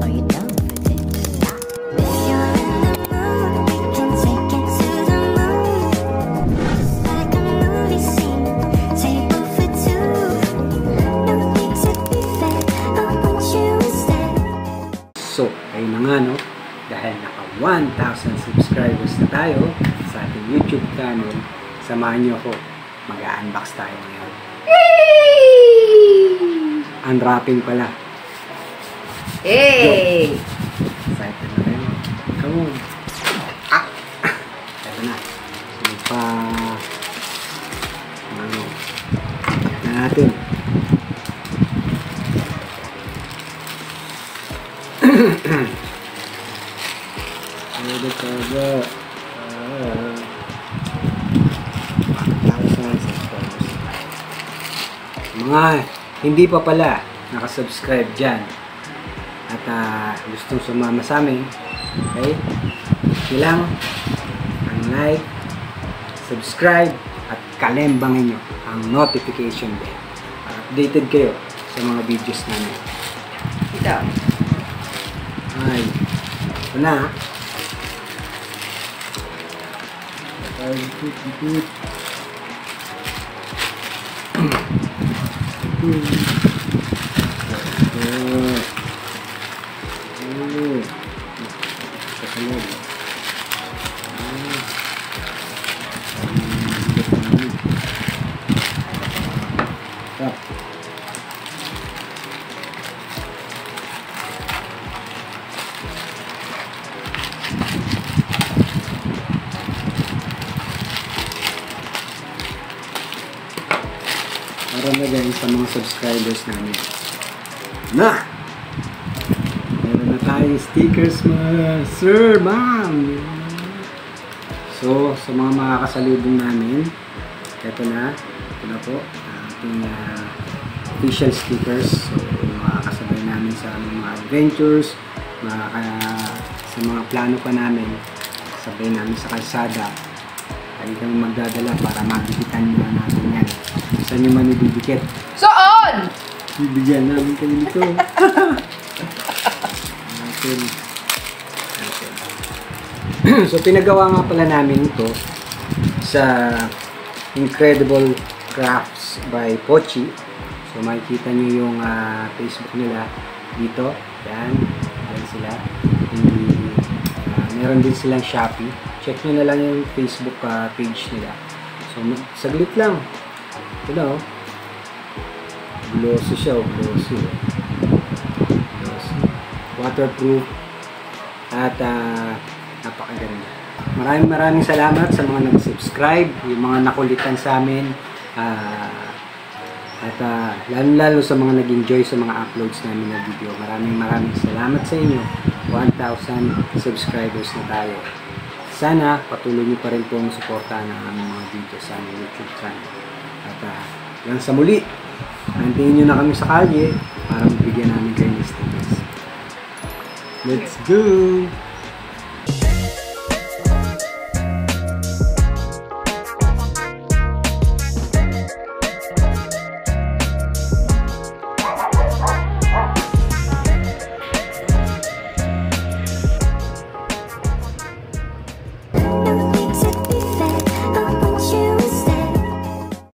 Are you down for this? If you're in the mood, can take it to the moon. Just like a movie scene, table for two. No need to be fair, I want you instead. So, ayun na nga, no? Dahil naka 1,000 subscribers na tayo sa ating YouTube channel, samahan niyo ako. Mag-unbox tayo ngayon. Unwrapping pala. Hey! Excited na rin. Come on. Ah! Ito na. So, ano, na natin. Ano ka ba? Mga hindi pa pala nakasubscribe dyan at gustong sumama sa amin, okay? Kailang ang like, subscribe at kalembangin nyo ang notification bell para updated kayo sa mga videos namin. Ito. Ay, ito na. Para na guys sa mga subscribers namin. Na! Meron na tayo stickers mga sir, ma'am! So, sa mga makakasalubong namin, ito na po, ating official stickers. So, makakasabay namin sa mga adventures, sa mga plano pa namin, sabay namin sa kalsada. Ay kami magdadala para mabibitan nyo natin yan. Saan nyo man ibibigit? Saan? Bibigyan namin kayo nito. So, pinagawa nga pala namin ito sa Incredible Crafts by Pochi. So, makikita nyo yung Facebook nila dito. Yan. Yan sila. Meron din silang Shopee. Check nyo na lang yung Facebook page nila. So, saglit lang. Ito na, oh. Glossy siya, oh. Glossy. Waterproof. At, napakaganda. Maraming salamat sa mga nag-subscribe, yung mga nakulitan sa amin. At, lalo sa mga nag-enjoy sa mga uploads namin na video. Maraming salamat sa inyo. 1,000 subscribers na tayo. Sana patuloy niyo pa rin pong suportahan ang aming mga video sa aming YouTube channel. At hanggang sa muli, antayin nyo na kami sa kalye para mabigyan namin kayo ng stickers. Let's go!